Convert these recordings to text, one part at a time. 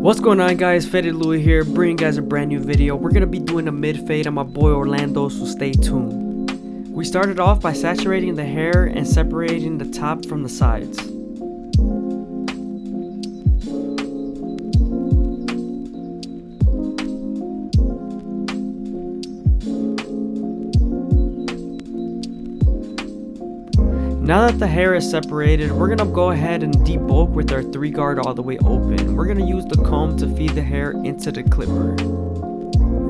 What's going on, guys? FadeitLuie here, bringing you guys a brand new video. We're going to be doing a mid fade on my boy Orlando, so stay tuned. We started off by saturating the hair and separating the top from the sides. Now that the hair is separated, we're going to go ahead and debulk with our 3 guard all the way open. We're going to use the comb to feed the hair into the clipper.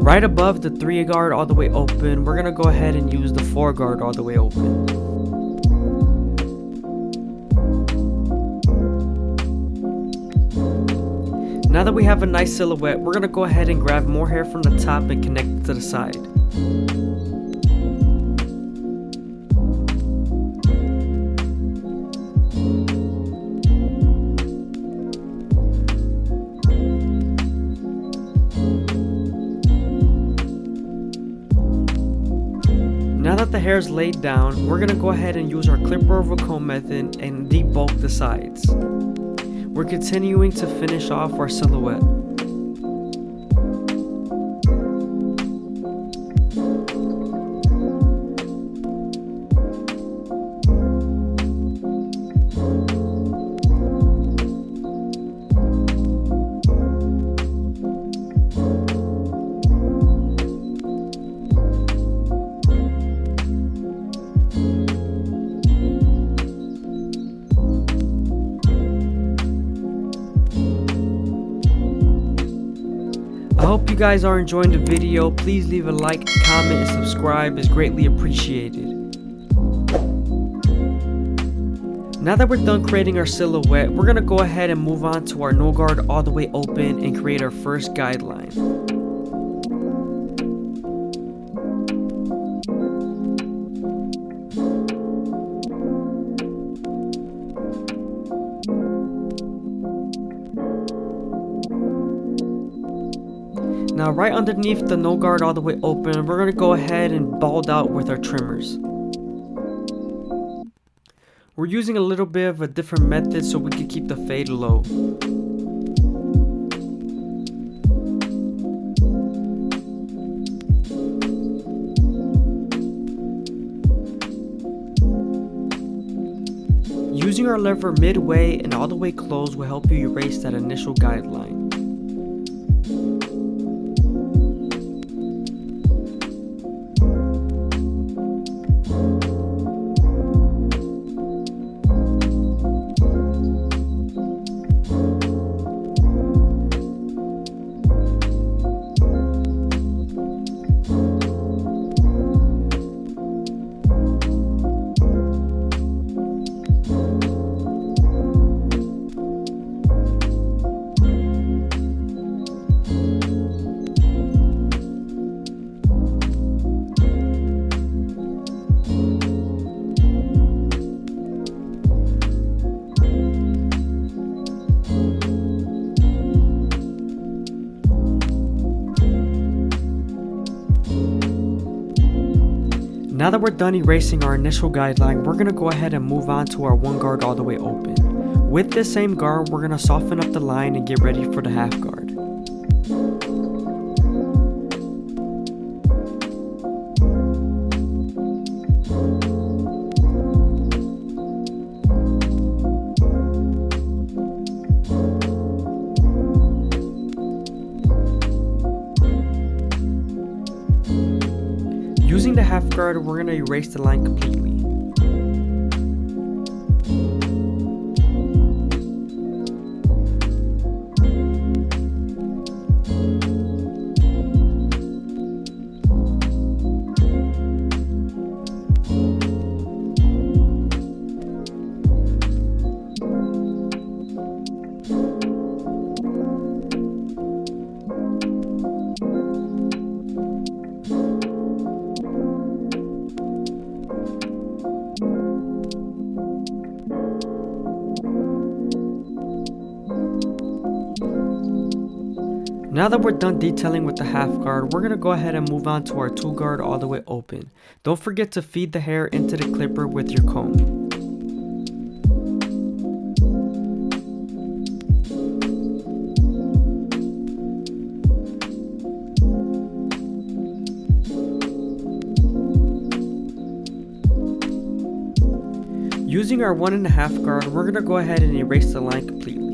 Right above the 3 guard all the way open, we're going to go ahead and use the 4 guard all the way open. Now that we have a nice silhouette, we're going to go ahead and grab more hair from the top and connect it to the side. Now that the hair is laid down, we're going to go ahead and use our clipper over comb method and debulk the sides. We're continuing to finish off our silhouette. I hope you guys are enjoying the video. Please leave a like, comment, and subscribe is greatly appreciated. Now that we're done creating our silhouette, we're going to go ahead and move on to our no guard all the way open and create our first guideline. Now right underneath the no guard all the way open, we're going to go ahead and bald out with our trimmers. We're using a little bit of a different method so we can keep the fade low. Using our lever midway and all the way closed will help you erase that initial guideline. Now that we're done erasing our initial guideline, we're going to go ahead and move on to our 1 guard all the way open. With this same guard, we're going to soften up the line and get ready for the half guard. Using the half guard, we're going to erase the line completely. Now that we're done detailing with the half guard, we're going to go ahead and move on to our 2 guard all the way open. Don't forget to feed the hair into the clipper with your comb. Using our 1.5 guard, we're going to go ahead and erase the line completely.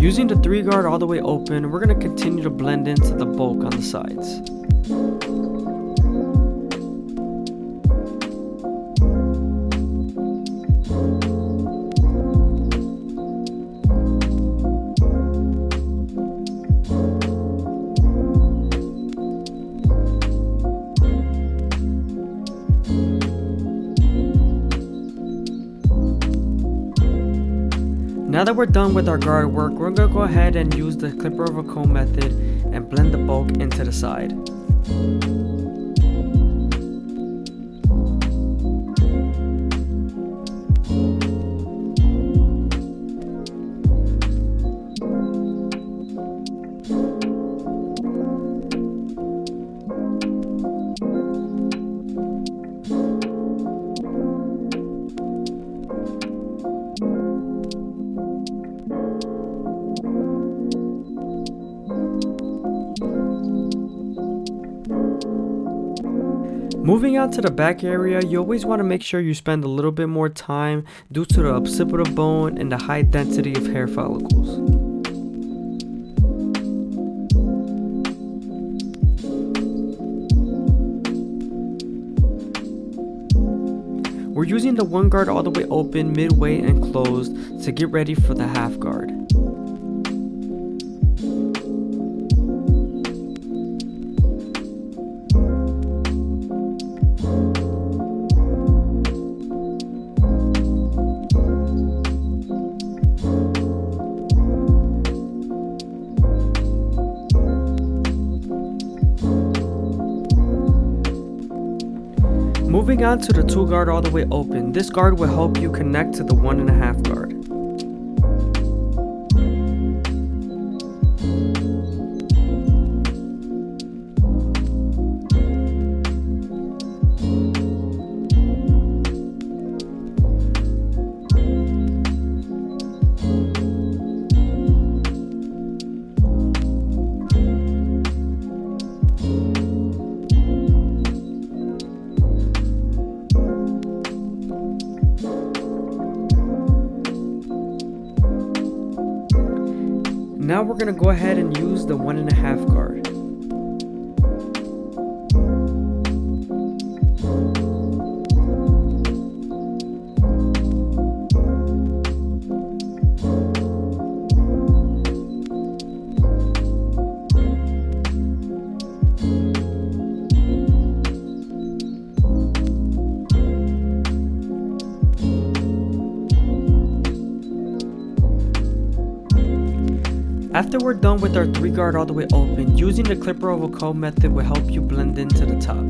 Using the 3 guard all the way open, we're going to continue to blend into the bulk on the sides. Now that we're done with our guard work, we're going to go ahead and use the clipper over comb method and blend the bulk into the side. Moving on to the back area, you always want to make sure you spend a little bit more time due to the occipital bone and the high density of hair follicles. We're using the 1 guard all the way open, midway, and closed to get ready for the half guard. Moving on to the 2 guard all the way open, this guard will help you connect to the 1.5 guard. Now we're going to go ahead and use the 1.5 guard. After we're done with our 3 guard all the way open, using the clipper over comb method will help you blend into the top.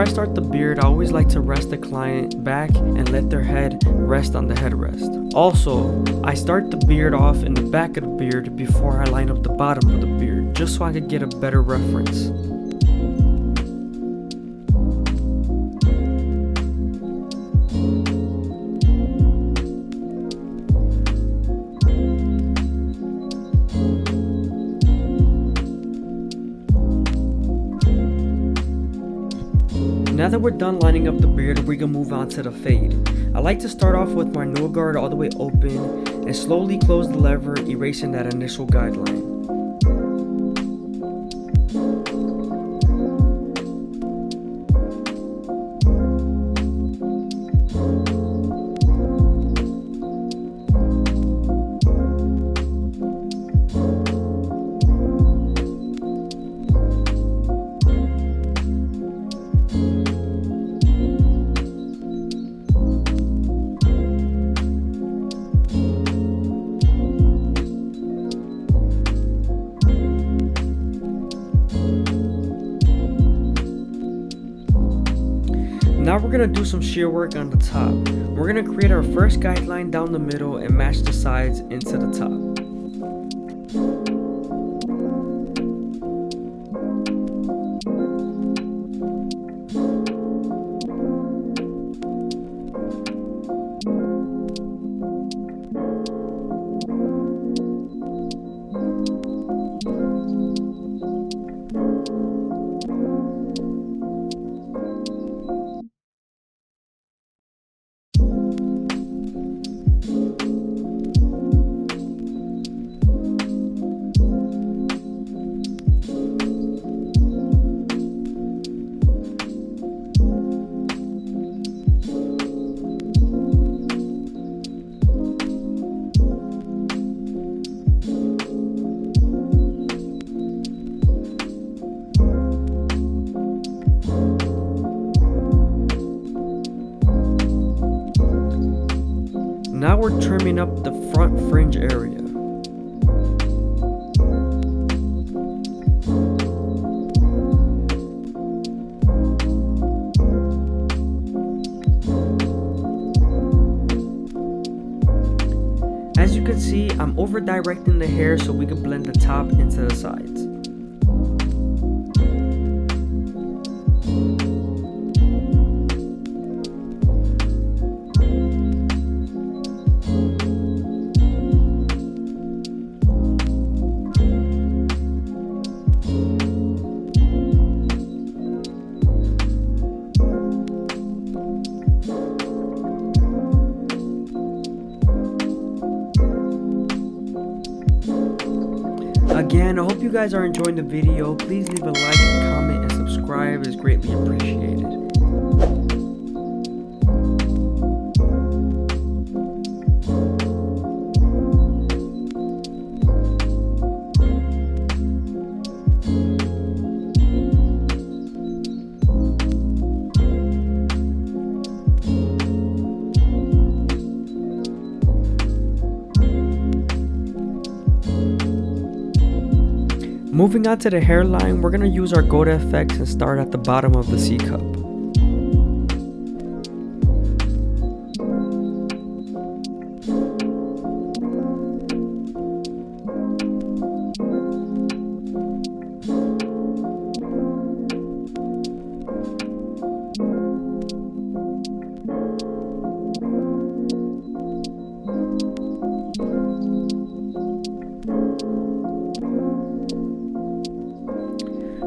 start the beard, I always like to rest the client back and let their head rest on the headrest. Also, I start the beard off in the back of the beard before I line up the bottom of the beard, just so I could get a better reference. Now that we're done lining up the beard, we're gonna move on to the fade. I like to start off with my no guard all the way open and slowly close the lever, erasing that initial guideline. Now we're going to do some shear work on the top. We're going to create our first guideline down the middle and match the sides into the top. Now we're trimming up the front fringe area. As you can see, I'm over directing the hair so we can blend the top into the sides. Again, I hope you guys are enjoying the video. Please leave a like, comment, and subscribe. It's greatly appreciated. Moving on to the hairline, we're going to use our Gouda effects and start at the bottom of the C cup.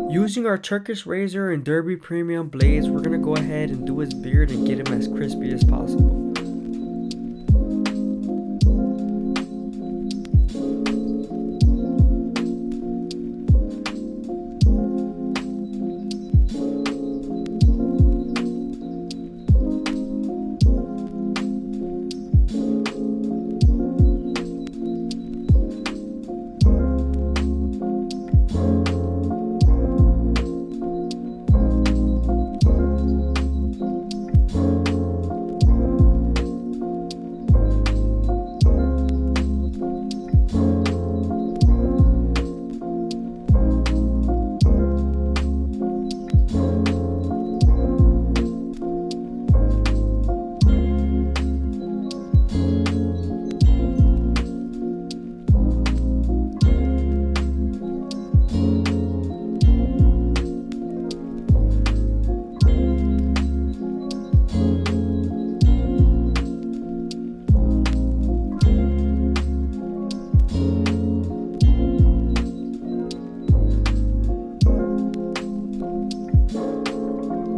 Using our Turkish razor and Derby premium blades, we're going to go ahead and do his beard and get him as crispy as possible.